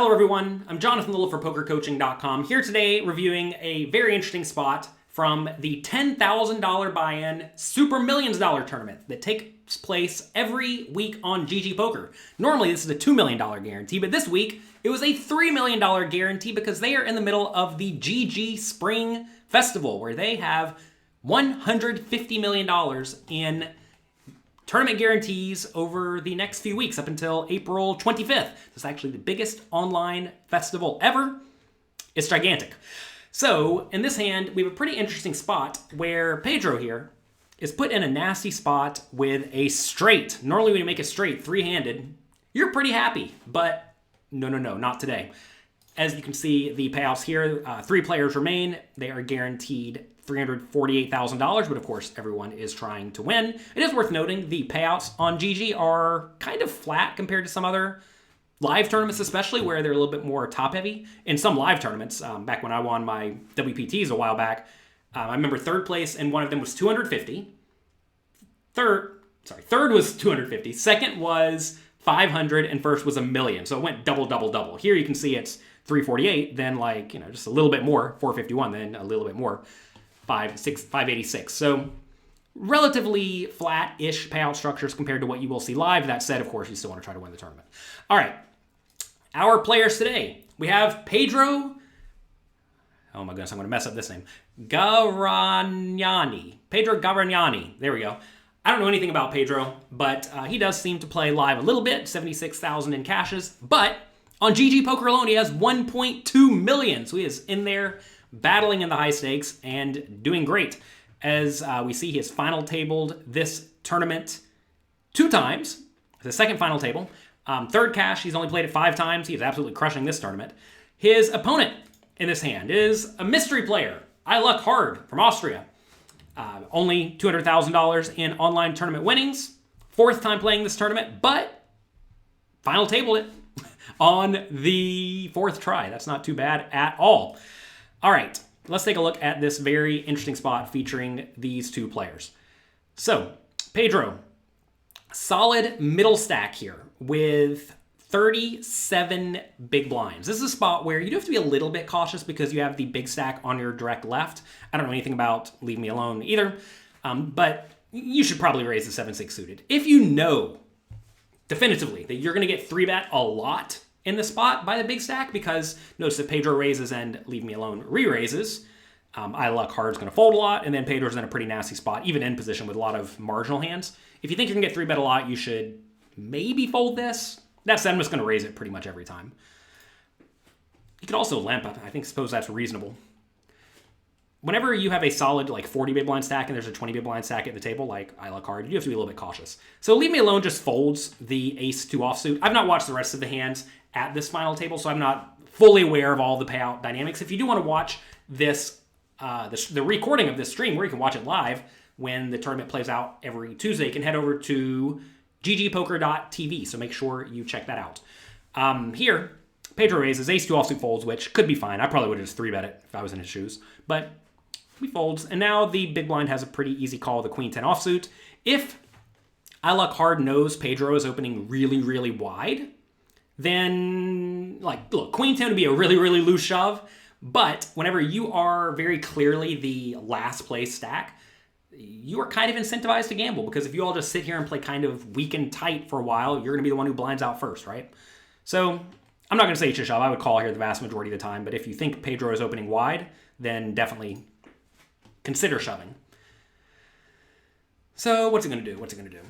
Hello everyone, I'm Jonathan Little for PokerCoaching.com, here today reviewing a very interesting spot from the $10,000 buy-in Super Millions tournament that takes place every week on GGPoker. Normally this is a $2 million guarantee, but this week it was a $3 million guarantee because they are in the middle of the GG Spring Festival where they have $150 million in tournament guarantees over the next few weeks up until April 25th. This is actually the biggest online festival ever. It's gigantic. So in this hand, we have a pretty interesting spot where Pedro here is put in a nasty spot with a straight. Normally when you make a straight three-handed, you're pretty happy, but no, not today. As you can see, the payouts here, 3 players remain. They are guaranteed $348,000, but of course everyone is trying to win. It is worth noting the payouts on GG are kind of flat compared to some other live tournaments, especially where they're a little bit more top heavy. In some live tournaments, back when I won my WPTs a while back, I remember third place in one of them was 250. Third was 250. Second was 500 and first was $1 million. So it went double. Here you can see it's 348, then just a little bit more, 451, then a little bit more. 586. So relatively flat-ish payout structures compared to what you will see live. That said, of course, you still want to try to win the tournament. All right. Our players today. We have Pedro. Oh my goodness, I'm going to mess up this name. Garagnani. Pedro Garagnani. There we go. I don't know anything about Pedro, but he does seem to play live a little bit. 76,000 in cashes. But on GGPoker alone, he has 1.2 million. So he is in there battling in the high stakes and doing great. As we see, he has final tabled this tournament 2 times. The second final table. Third cash, he's only played it 5 times. He is absolutely crushing this tournament. His opponent in this hand is a mystery player, ILUCKuHARD from Austria. Only $200,000 in online tournament winnings. 4th time playing this tournament, but final tabled it on the 4th try. That's not too bad at all. All right, let's take a look at this very interesting spot featuring these 2 players. So, Pedro, solid middle stack here with 37 big blinds. This is a spot where you do have to be a little bit cautious because you have the big stack on your direct left. I don't know anything about Leave Me Alone either, but you should probably raise the 7-6 suited. If you know definitively that you're going to get 3-bet a lot in the spot by the big stack, because notice that Pedro raises and Leave Me Alone re-raises. ILUCKuHARD's going to fold a lot, and then Pedro's in a pretty nasty spot, even in position with a lot of marginal hands. If you think you're going to get 3-bet a lot, you should maybe fold this. That said, I'm just going to raise it pretty much every time. You could also limp. I suppose that's reasonable. Whenever you have a solid 40 big blind stack and there's a 20 big blind stack at the table, like ILUCKuHARD, you have to be a little bit cautious. So Leave Me Alone just folds the ace-2 offsuit. I've not watched the rest of the hands at this final table, so I'm not fully aware of all the payout dynamics. If you do want to watch this, the recording of this stream where you can watch it live when the tournament plays out every Tuesday, you can head over to ggpoker.tv, so make sure you check that out. Here, Pedro raises ace-2 offsuit folds, which could be fine. I probably would have just 3-bet it if I was in his shoes, but he folds, and now the big blind has a pretty easy call, the queen-10 offsuit. If ILUCKuHARD knows Pedro is opening really wide, then, look, queen-10 would be a really loose shove, but whenever you are very clearly the last place stack, you are kind of incentivized to gamble, because if you all just sit here and play kind of weak and tight for a while, you're going to be the one who blinds out first, right? So I'm not going to say you should shove. I would call here the vast majority of the time, but if you think Pedro is opening wide, then definitely consider shoving. So what's it going to do?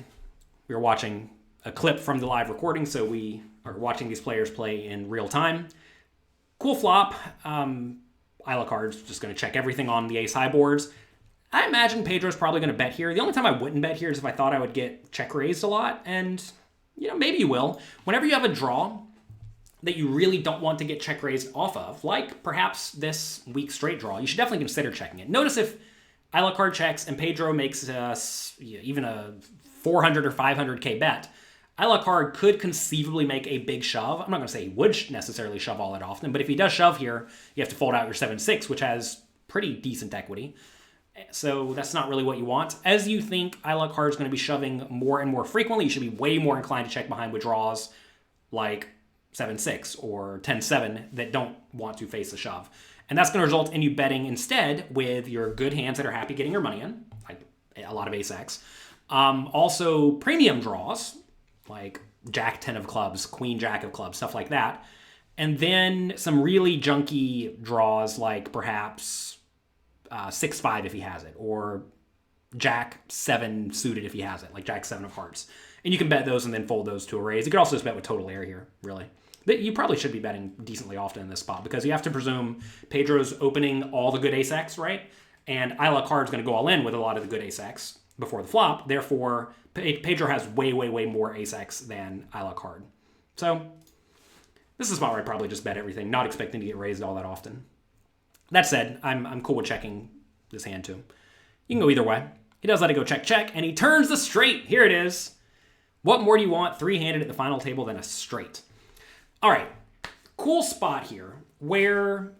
We are watching a clip from the live recording, so we are watching these players play in real time. Cool flop. ILUCKuHARD's just going to check everything on the ace-high boards. I imagine Pedro's probably going to bet here. The only time I wouldn't bet here is if I thought I would get check raised a lot, and maybe you will. Whenever you have a draw that you really don't want to get check raised off of, like perhaps this weak straight draw, you should definitely consider checking it. Notice if ILUCKuHARD checks and Pedro makes even a 400 or 500k bet, ILUCKuHARD could conceivably make a big shove. I'm not going to say he would necessarily shove all that often, but if he does shove here, you have to fold out your 7-6, which has pretty decent equity. So that's not really what you want. As you think ILUCKuHARD is going to be shoving more and more frequently, you should be way more inclined to check behind withdrawals like 7-6 or 10-7 that don't want to face a shove. And that's going to result in you betting instead with your good hands that are happy getting your money in, like a lot of ace-X. Also, premium draws, like Jack 10 of clubs, Queen Jack of clubs, stuff like that. And then some really junky draws, like perhaps 6-5 if he has it, or Jack 7 suited if he has it, like Jack 7 of hearts. And you can bet those and then fold those to a raise. You could also just bet with total air here, really. But you probably should be betting decently often in this spot because you have to presume Pedro's opening all the good ace-X, right? And ILUCKuHARD is going to go all in with a lot of the good ace-X before the flop. Therefore, Pedro has way, way, way more ace-X than ILUCKuHARD. So this is a spot where I probably just bet everything, not expecting to get raised all that often. That said, I'm cool with checking this hand too. You can go either way. He does let it go check, check, and he turns the straight. Here it is. What more do you want three-handed at the final table than a straight? All right, cool spot here where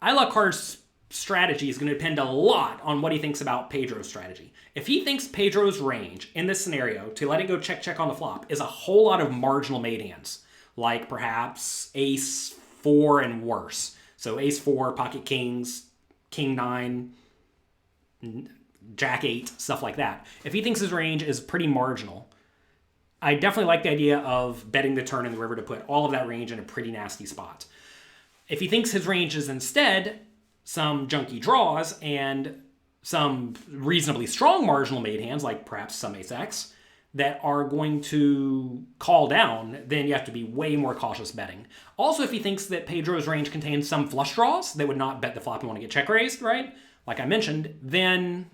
ILUCKuHARD's strategy is going to depend a lot on what he thinks about Pedro's strategy. If he thinks Pedro's range in this scenario to let it go check, check on the flop is a whole lot of marginal made hands, like perhaps ace 4 and worse. So ace 4, pocket kings, king 9, jack 8, stuff like that. If he thinks his range is pretty marginal, I definitely like the idea of betting the turn in the river to put all of that range in a pretty nasty spot. If he thinks his range is instead some junky draws and some reasonably strong marginal made hands, like perhaps some ace-X, that are going to call down, then you have to be way more cautious betting. Also, if he thinks that Pedro's range contains some flush draws that would not bet the flop and want to get check raised, right? Like I mentioned, then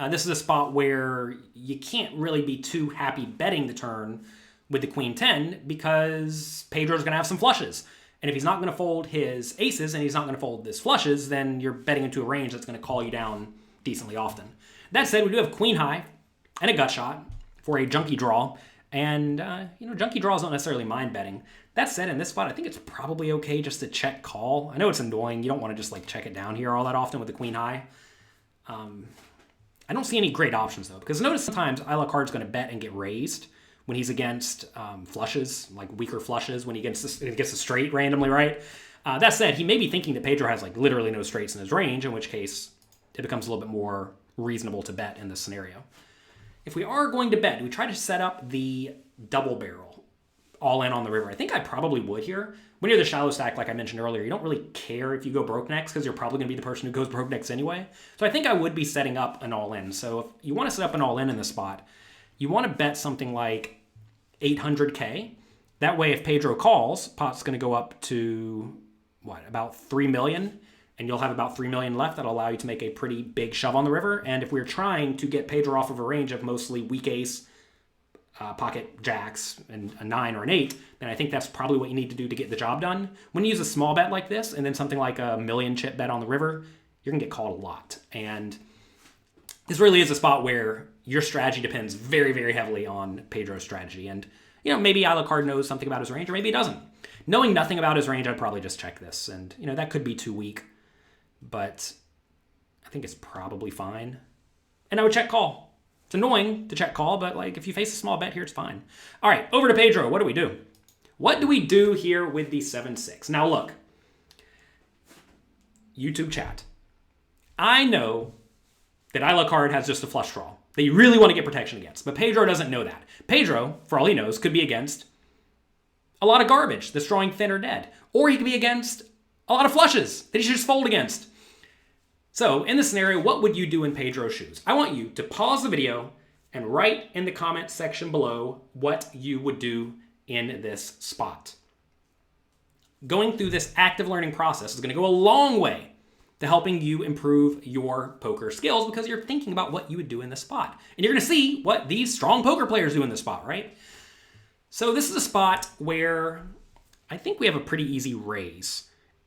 this is a spot where you can't really be too happy betting the turn with the queen 10 because Pedro's going to have some flushes. And if he's not going to fold his aces and he's not going to fold his flushes, then you're betting into a range that's going to call you down decently often. That said, we do have queen high and a gut shot for a junky draw. And, junky draws don't necessarily mind betting. That said, in this spot, I think it's probably okay just to check call. I know it's annoying. You don't want to just check it down here all that often with the queen high. I don't see any great options, though, because notice sometimes ILUCKuHARD's going to bet and get raised when he's against flushes, like weaker flushes, when he gets a straight randomly, right? That said, he may be thinking that Pedro has literally no straights in his range, in which case it becomes a little bit more reasonable to bet in this scenario. If we are going to bet, do we try to set up the double barrel all in on the river? I think I probably would here. When you're the shallow stack, like I mentioned earlier, you don't really care if you go broke next because you're probably going to be the person who goes broke next anyway. So I think I would be setting up an all-in. So if you want to set up an all-in in this spot, you want to bet something like 800K. That way, if Pedro calls, pot's going to go up to, about 3 million? And you'll have about 3 million left. That'll allow you to make a pretty big shove on the river. And if we're trying to get Pedro off of a range of mostly weak ace, pocket jacks, and a 9 or an 8, then I think that's probably what you need to do to get the job done. When you use a small bet like this, and then something like a million chip bet on the river, you're going to get called a lot. And this really is a spot where your strategy depends very, very heavily on Pedro's strategy. And, maybe ILUCKuHARD knows something about his range, or maybe he doesn't. Knowing nothing about his range, I'd probably just check this. And, that could be too weak, but I think it's probably fine. And I would check call. It's annoying to check call, but if you face a small bet here, it's fine. All right, over to Pedro. What do we do? What do we do here with the 7-6? Now look, YouTube chat. I know that ILUCKuHARD has just a flush draw that you really want to get protection against, but Pedro doesn't know that. Pedro, for all he knows, could be against a lot of garbage that's drawing thin or dead, or he could be against a lot of flushes that he should just fold against. So in this scenario, what would you do in Pedro's shoes? I want you to pause the video and write in the comment section below what you would do in this spot. Going through this active learning process is going to go a long way to helping you improve your poker skills because you're thinking about what you would do in this spot. And you're going to see what these strong poker players do in this spot, right? So this is a spot where I think we have a pretty easy raise.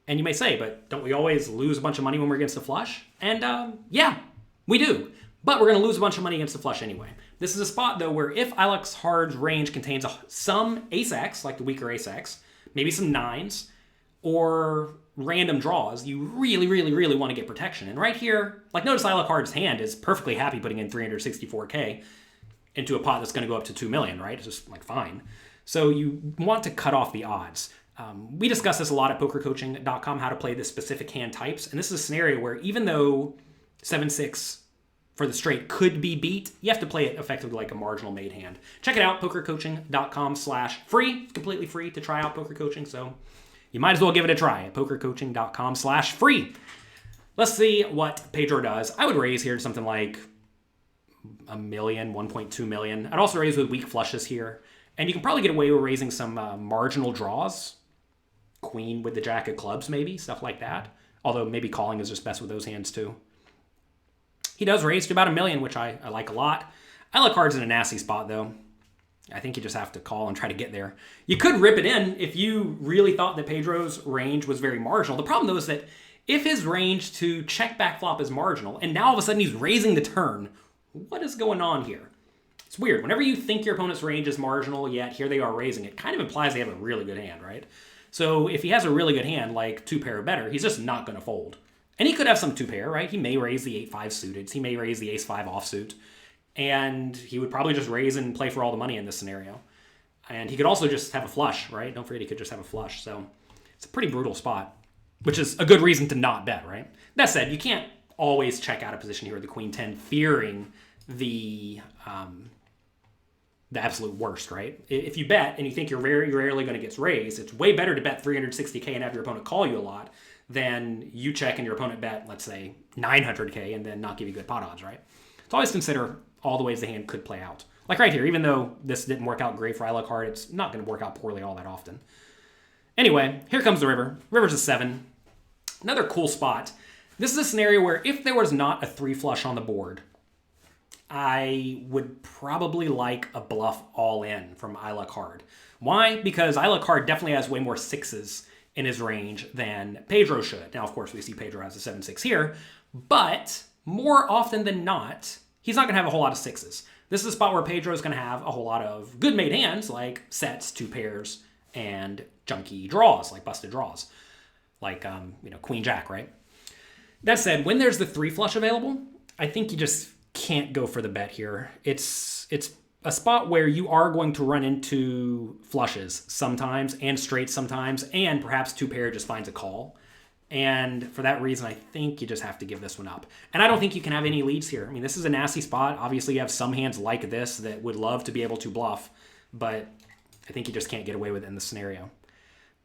And you may say, but don't we always lose a bunch of money when we're against a flush? And yeah, we do. But we're going to lose a bunch of money against the flush anyway. This is a spot, though, where if ILUCKuHARD's range contains some ace-X, like the weaker ace-X, maybe some 9s, or random draws, you really, really, really want to get protection. And right here, notice ILUCKuHARD's hand is perfectly happy putting in 364K into a pot that's going to go up to 2 million, right? It's just, fine. So you want to cut off the odds. We discuss this a lot at pokercoaching.com, how to play the specific hand types. And this is a scenario where even though 7-6 for the straight could be beat, you have to play it effectively like a marginal made hand. Check it out, pokercoaching.com/free. It's completely free to try out poker coaching, so you might as well give it a try at pokercoaching.com/free. Let's see what Pedro does. I would raise here to something like $1 million, 1.2 million. I'd also raise with weak flushes here. And you can probably get away with raising some marginal draws. Queen with the jack of clubs, maybe, stuff like that. Although maybe calling is just best with those hands too. He does raise to about $1 million, which I like a lot. ILUCKuHARD's in a nasty spot though. I think you just have to call and try to get there. You could rip it in if you really thought that Pedro's range was very marginal. The problem though is that if his range to check back flop is marginal, and now all of a sudden he's raising the turn, what is going on here? It's weird. Whenever you think your opponent's range is marginal, yet here they are raising it, kind of implies they have a really good hand, right? So if he has a really good hand, like 2-pair or better, he's just not going to fold. And he could have some 2-pair, right? He may raise the 8-5 suited. He may raise the ace-5 offsuit. And he would probably just raise and play for all the money in this scenario. And he could also just have a flush, right? Don't forget he could just have a flush. So it's a pretty brutal spot, which is a good reason to not bet, right? That said, you can't always check out a position here with the queen 10, fearing the absolute worst, right? If you bet and you think you're very rarely going to get raised, it's way better to bet 360K and have your opponent call you a lot than you check and your opponent bet, let's say, 900K and then not give you good pot odds, right? So always consider all the ways the hand could play out. Like right here, even though this didn't work out great for ILUCKuHARD, it's not going to work out poorly all that often. Anyway, here comes the river. River's a 7. Another cool spot. This is a scenario where if there was not a 3 flush on the board, I would probably like a bluff all in from ILUCKuHARD. Why? Because ILUCKuHARD definitely has way more 6s in his range than Pedro should. Now, of course, we see Pedro has a 7-6 here, but more often than not, he's not going to have a whole lot of 6s. This is a spot where Pedro is going to have a whole lot of good made hands, like sets, 2 pairs, and junky draws, like busted draws, like Queen Jack, right? That said, when there's the 3 flush available, I think you just can't go for the bet here. It's a spot where you are going to run into flushes sometimes and straights sometimes, and perhaps 2-pair just finds a call. And for that reason, I think you just have to give this one up. And I don't think you can have any leads here. I mean, this is a nasty spot. Obviously, you have some hands like this that would love to be able to bluff, but I think you just can't get away with it in this scenario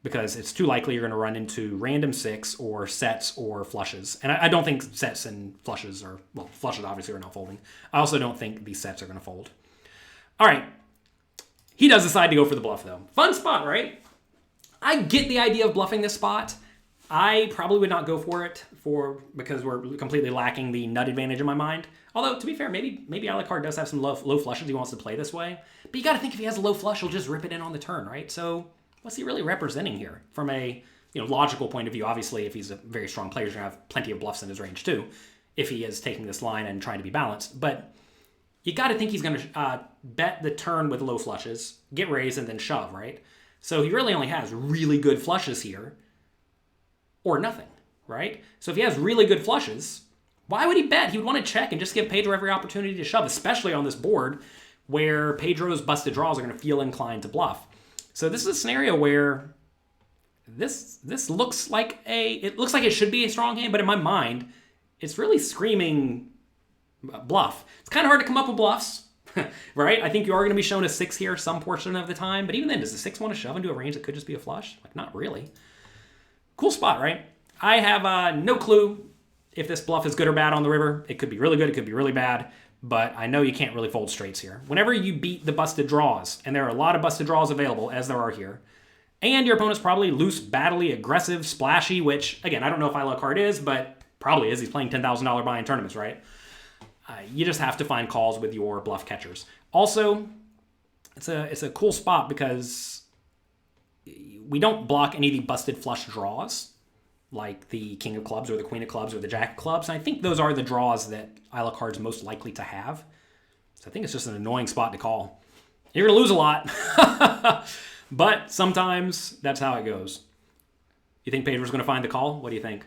because it's too likely you're going to run into random 6 or sets or flushes. And I don't think sets and flushes are, well, flushes obviously are not folding. I also don't think these sets are going to fold. All right. He does decide to go for the bluff, though. Fun spot, right? I get the idea of bluffing this spot. I probably would not go for it because we're completely lacking the nut advantage in my mind. Although, to be fair, maybe ILUCKuHARD does have some low flushes he wants to play this way. But you got to think if he has a low flush, he'll just rip it in on the turn, right? So what's he really representing here? From a logical point of view, obviously, if he's a very strong player, he's going to have plenty of bluffs in his range too, if he is taking this line and trying to be balanced. But you got to think he's going to bet the turn with low flushes, get raised, and then shove, right? So he really only has really good flushes here, or nothing, right? So if he has really good flushes, why would he bet? He would want to check and just give Pedro every opportunity to shove, especially on this board where Pedro's busted draws are going to feel inclined to bluff. So this is a scenario where this looks like it should be a strong hand, but in my mind, it's really screaming bluff. It's kind of hard to come up with bluffs, right? I think you are going to be shown a 6 here some portion of the time, but even then, does the 6 want to shove into a range that could just be a flush? Like, not really. Cool spot, right? I have no clue if this bluff is good or bad on the river. It could be really good, it could be really bad, but I know you can't really fold straights here. Whenever you beat the busted draws, and there are a lot of busted draws available, as there are here, and your opponent's probably loose, battly, aggressive, splashy, which, again, I don't know if ILUCKuHARD is, but probably is. He's playing $10,000 buy-in tournaments, right? You just have to find calls with your bluff catchers. Also, it's a cool spot because we don't block any of the busted flush draws, like the king of clubs or the queen of clubs or the jack of clubs. And I think those are the draws that ILUCKuHARD's most likely to have. So I think it's just an annoying spot to call. You're going to lose a lot, but sometimes that's how it goes. You think Pedro's going to find the call? What do you think?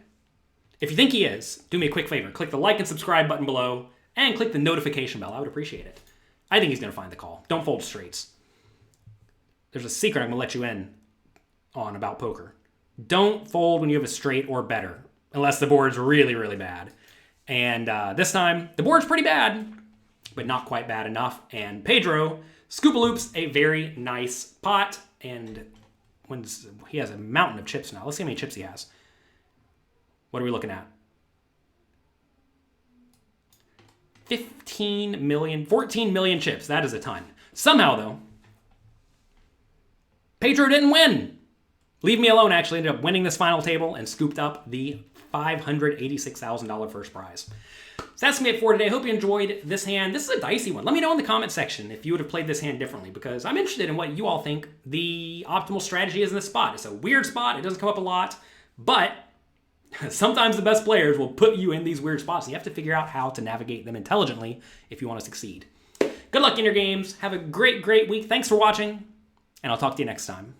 If you think he is, do me a quick favor. Click the like and subscribe button below and click the notification bell. I would appreciate it. I think he's going to find the call. Don't fold straights. there's a secret I'm going to let you in on about poker. Don't fold when you have a straight or better, unless the board's really, really bad. And this time, the board's pretty bad, but not quite bad enough. And Pedro scoop-a-loops a very nice pot, and when he has a mountain of chips now. Let's see how many chips he has. What are we looking at? 14 million chips. That is a ton. Somehow, though, Pedro didn't win. Leave Me Alone actually ended up winning this final table and scooped up the $586,000 first prize. So that's going to be it for today. I hope you enjoyed this hand. This is a dicey one. Let me know in the comment section if you would have played this hand differently, because I'm interested in what you all think the optimal strategy is in this spot. It's a weird spot. It doesn't come up a lot, but sometimes the best players will put you in these weird spots. You have to figure out how to navigate them intelligently if you want to succeed. Good luck in your games. Have a great, great week. Thanks for watching, and I'll talk to you next time.